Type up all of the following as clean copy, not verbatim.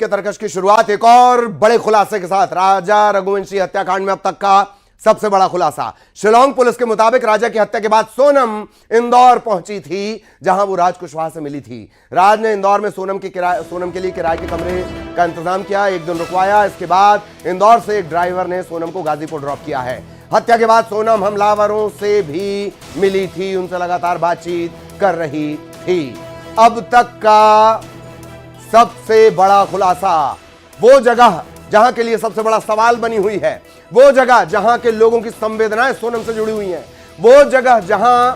के तरकश की शुरुआत एक और बड़े खुलासे के साथ। राजा रघुवंशी हत्याकांड में अब तक का सबसे बड़ा खुलासा। शिलांग पुलिस के मुताबिक राजा की हत्या के बाद सोनम इंदौर पहुंची थी, जहां वो राज कुशवाहा से मिली थी। राज ने इंदौर में सोनम के लिए किराए के कमरे का इंतजाम किया, एक दिन रुकवाया। इसके बाद इंदौर से एक ड्राइवर ने सोनम को गाजीपुर ड्रॉप किया है। हत्या के बाद सोनम हमलावरों से भी मिली थी, उनसे लगातार बातचीत कर रही थी। अब तक का सबसे बड़ा खुलासा, वो जगह जहां के लिए सबसे बड़ा सवाल बनी हुई है, वो जगह जहां के लोगों की संवेदनाएं सोनम से जुड़ी हुई हैं, वो जगह जहां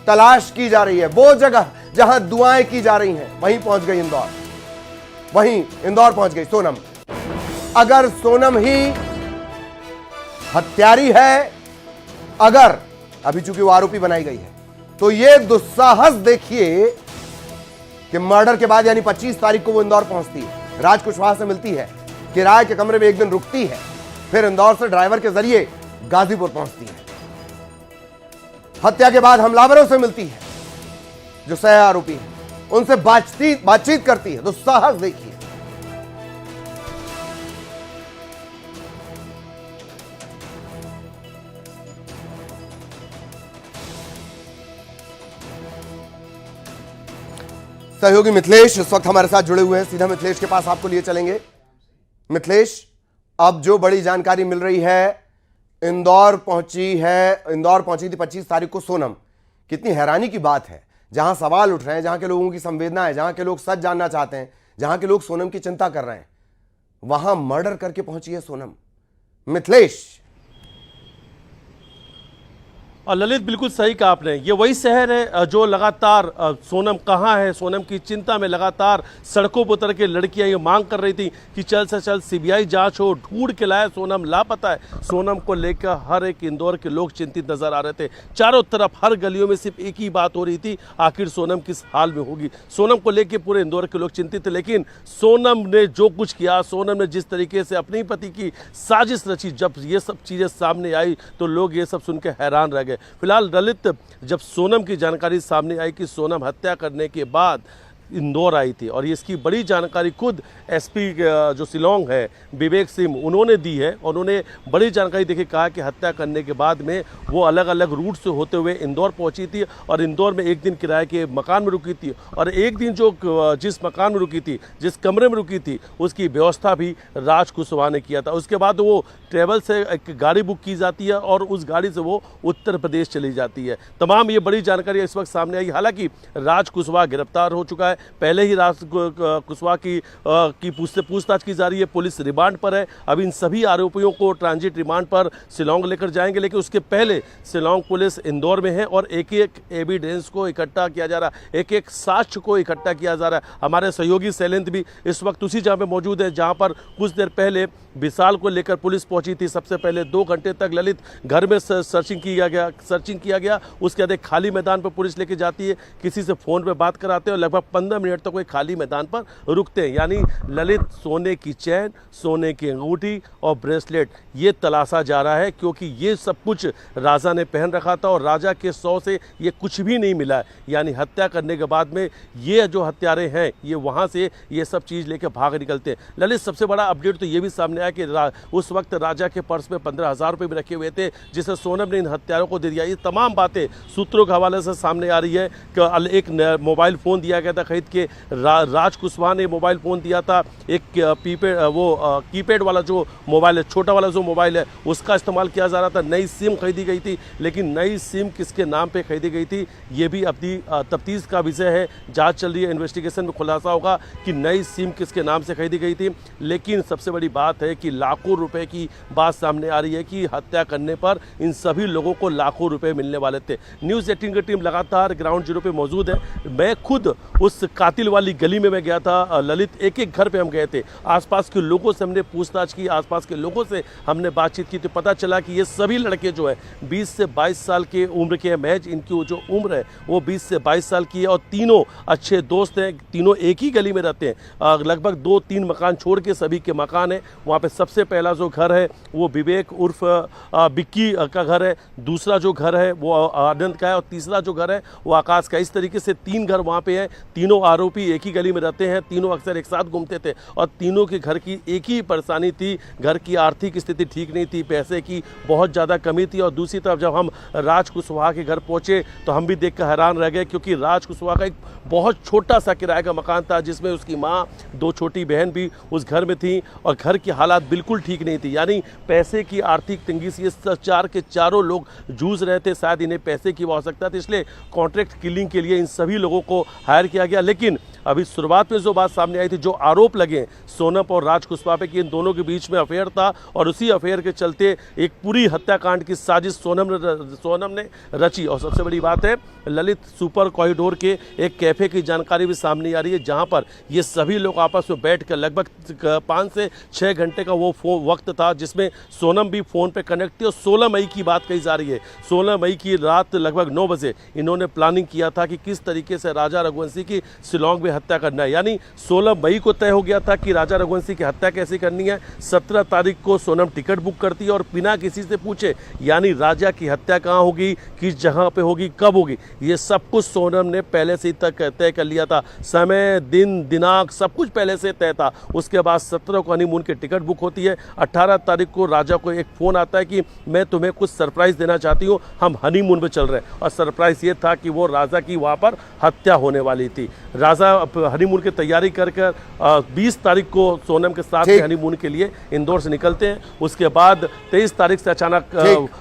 तलाश की जा रही है, वो जगह जहां दुआएं की जा रही हैं, वहीं पहुंच गई इंदौर। वहीं इंदौर पहुंच गई सोनम। अगर सोनम ही हत्यारी है, अगर अभी चूंकि वो आरोपी बनाई गई है, तो ये दुस्साहस देखिए कि मर्डर के बाद यानी 25 तारीख को वो इंदौर पहुंचती है, राज कुशवाहा से मिलती है, किराए के कमरे में एक दिन रुकती है, फिर इंदौर से ड्राइवर के जरिए गाजीपुर पहुंचती है। हत्या के बाद हमलावरों से मिलती है, जो सह आरोपी है, उनसे बातचीत करती है। दुस्साहस देखिए। सहयोगी मिथिलेश इस वक्त हमारे साथ जुड़े हुए हैं, सीधा मिथिलेश के पास आपको लिए चलेंगे। मिथिलेश, अब जो बड़ी जानकारी मिल रही है, इंदौर पहुंची थी 25 तारीख को सोनम। कितनी हैरानी की बात है, जहां सवाल उठ रहे हैं, जहां के लोगों की संवेदना है, जहां के लोग सच जानना चाहते हैं, जहां के लोग सोनम की चिंता कर रहे हैं, वहां मर्डर करके पहुंची है सोनम। मिथिलेश। और ललित, बिल्कुल सही कहा आपने, ये वही शहर है जो लगातार सोनम कहाँ है, सोनम की चिंता में लगातार सड़कों पर उतर के लड़कियां ये मांग कर रही थी कि चल से चल सीबीआई जांच हो, ढूंढ के लाए, सोनम लापता है। सोनम को लेकर हर एक इंदौर के लोग चिंतित नजर आ रहे थे। चारों तरफ हर गलियों में सिर्फ एक ही बात हो रही थी, आखिर सोनम किस हाल में होगी। सोनम को लेकर पूरे इंदौर के लोग चिंतित थे, लेकिन सोनम ने जो कुछ किया, सोनम ने जिस तरीके से अपने पति की साजिश रची, जब ये सब चीज़ें सामने आई तो लोग ये सब सुन के हैरान रह गए। फिलहाल ललित, जब सोनम की जानकारी सामने आई कि सोनम हत्या करने के बाद इंदौर आई थी, और इसकी बड़ी जानकारी खुद एसपी जो शिलांग है विवेक सिंह, उन्होंने दी है। उन्होंने बड़ी जानकारी देके कहा कि हत्या करने के बाद में वो अलग अलग रूट से होते हुए इंदौर पहुंची थी, और इंदौर में एक दिन किराए के मकान में रुकी थी, और एक दिन जिस मकान में रुकी थी, जिस कमरे में रुकी थी, उसकी व्यवस्था भी राज कुशवाहा ने किया था। उसके बाद वो ट्रेवल से एक गाड़ी बुक की जाती है और उस गाड़ी से वो उत्तर प्रदेश चली जाती है। तमाम ये बड़ी जानकारी इस वक्त सामने आई। हालांकि राज कुशवाहा गिरफ्तार हो चुका है, पहले ही राज कुशवाहा की पूछताछ की जा रही है, पुलिस रिमांड पर है। अब इन सभी आरोपियों को ट्रांजिट रिमांड पर शिलांग लेकर जाएंगे, लेकिन उसके पहले शिलांग पुलिस इंदौर में है और एक एक एविडेंस को इकट्ठा किया जा रहा है, एक एक साक्ष्य को इकट्ठा किया जा रहा है। हमारे सहयोगी शैलेंद्र भी इस वक्त उसी जगह पे मौजूद है जहां पर कुछ देर पहले विशाल को लेकर पुलिस पहुंची थी। सबसे पहले 2 घंटे तक ललित घर में सर्चिंग किया गया। उसके बाद एक खाली मैदान पर पुलिस लेके जाती है, किसी से फोन पे बात कराते हैं और लगभग 15 मिनट तक कोई खाली मैदान पर रुकते हैं। यानी ललित, सोने की चैन, सोने की अंगूठी और ब्रेसलेट ये तलाशा जा रहा है, क्योंकि ये सब कुछ राजा ने पहन रखा था और राजा के 100 से ये कुछ भी नहीं मिला है। यानी हत्या करने के बाद में ये जो हत्यारे हैं ये वहाँ से ये सब चीज़ लेकर भाग निकलते हैं। ललित, सबसे बड़ा अपडेट तो ये भी सामने आया कि उस वक्त राजा के पर्स में 15,000 रुपये भी रखे हुए थे, जिसे सोनम ने इन हत्यारों को दे दिया। ये तमाम बातें सूत्रों के हवाले से सामने आ रही है कि एक मोबाइल फ़ोन दिया गया था खरीद के, राज कुशवाहा ने मोबाइल फ़ोन दिया था, एक कीपैड वाला जो मोबाइल है, छोटा वाला जो मोबाइल है, उसका इस्तेमाल किया जा रहा था। नई सिम खरीदी गई थी, लेकिन नई सिम किसके नाम पे खरीदी गई थी ये भी अपनी तफ्तीश का विषय है। जांच चल रही है, इन्वेस्टिगेशन में खुलासा होगा कि नई सिम किसके नाम से खरीदी गई थी। लेकिन सबसे बड़ी बात है कि लाखों रुपए की बात सामने आ रही है कि हत्या करने पर इन सभी लोगों को लाखों रुपए मिलने वाले थे। न्यूज़ 18 की टीम लगातार ग्राउंड जीरो पे मौजूद है। मैं खुद उस कातिल वाली गली में मैं गया था ललित, एक एक घर पे हम गए थे, आसपास के लोगों से हमने पूछताछ की, आसपास के लोगों से हमने बातचीत की, तो पता चला कि ये सभी लड़के जो है 20 से 22 साल के उम्र के हैं। मैच इनकी जो उम्र है वो 20 से 22 साल की है और तीनों अच्छे दोस्त हैं, तीनों एक ही गली में रहते हैं। लगभग 2-3 मकान छोड़ के सभी के मकान है। वहाँ पे सबसे पहला जो घर है वो विवेक उर्फ बिक्की का घर है, दूसरा जो घर है वो आनंद का है और तीसरा जो घर है वो आकाश का। इस तरीके से 3 घर वहाँ पे हैं। तीनों तीनों आरोपी एक ही गली में रहते हैं, तीनों अक्सर एक साथ घूमते थे और तीनों के घर की एक ही परेशानी थी, घर की आर्थिक स्थिति ठीक नहीं थी, पैसे की बहुत ज़्यादा कमी थी। और दूसरी तरफ जब हम राज कुशवाहा के घर पहुंचे तो हम भी देखकर हैरान रह गए, क्योंकि राज कुशवाहा का एक बहुत छोटा सा किराए का मकान था, जिसमें उसकी माँ, 2 छोटी बहन भी उस घर में थी और घर की हालात बिल्कुल ठीक नहीं थी। यानी पैसे की आर्थिक तंगी से ये चार के चारों लोग जूझ रहे थे। शायद इन्हें पैसे की आवश्यकता थी, इसलिए कॉन्ट्रैक्ट किलिंग के लिए इन सभी लोगों को हायर किया गया। लेकिन अभी शुरुआत में जो बात सामने आई थी, जो आरोप लगे सोनम और राज कुशवाहा पे कि इन दोनों के बीच में अफेयर था और उसी अफेयर के चलते एक पूरी हत्याकांड की साजिश सोनम ने रची। और सबसे बड़ी बात है, ललित सुपर कॉरिडोर के एक कैफे की जानकारी भी सामने आ रही है, जहां पर ये सभी लोग आपस में बैठकर लगभग 5 से 6 घंटे का वो वक्त था, जिसमें सोनम भी फोन पे कनेक्ट थी। और 16 मई की बात कही जा रही है, 16 मई की रात लगभग 9 बजे इन्होंने प्लानिंग किया था कि किस तरीके से राजा रघुवंशी की शिलांग में हत्या करना है। यानी 16 मई को तय हो गया था कि राजा रघुवंशी की हत्या कैसे करनी है। 17 तारीख को सोनम टिकट बुक करती है और बिना किसी से पूछे, यानी राजा की हत्या कहाँ होगी, किस जगह पे होगी, कब होगी, ये सब कुछ सोनम ने पहले से ही तय कर लिया था। समय, दिन, दिनांक सब कुछ पहले से तय था। उसके बाद 17 को हनीमून की टिकट बुक होती है। 18 तारीख को राजा को एक फ़ोन आता है कि मैं तुम्हें कुछ सरप्राइज़ देना चाहती हूँ, हम हनीमून पे चल रहे हैं। और सरप्राइज़ ये था कि वो राजा की वहाँ पर हत्या होने वाली थी। राजा हनीमून की तैयारी कर 20 तारीख को सोनम के साथ हनीमून के लिए इंदौर से निकलते हैं। उसके बाद 23 तारीख से अचानक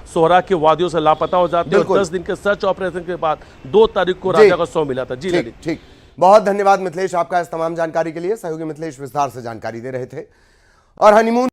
सोहरा के वादियों से लापता हो जाते हैं और 10 दिन के सर्च ऑपरेशन के बाद 2 तारीख को राजा को 100 मिला था। जी ललित, ठीक, बहुत धन्यवाद मिथिलेश आपका इस तमाम जानकारी के लिए। सहयोगी मिथिलेश विस्तार से जानकारी दे रहे थे। और हनीमून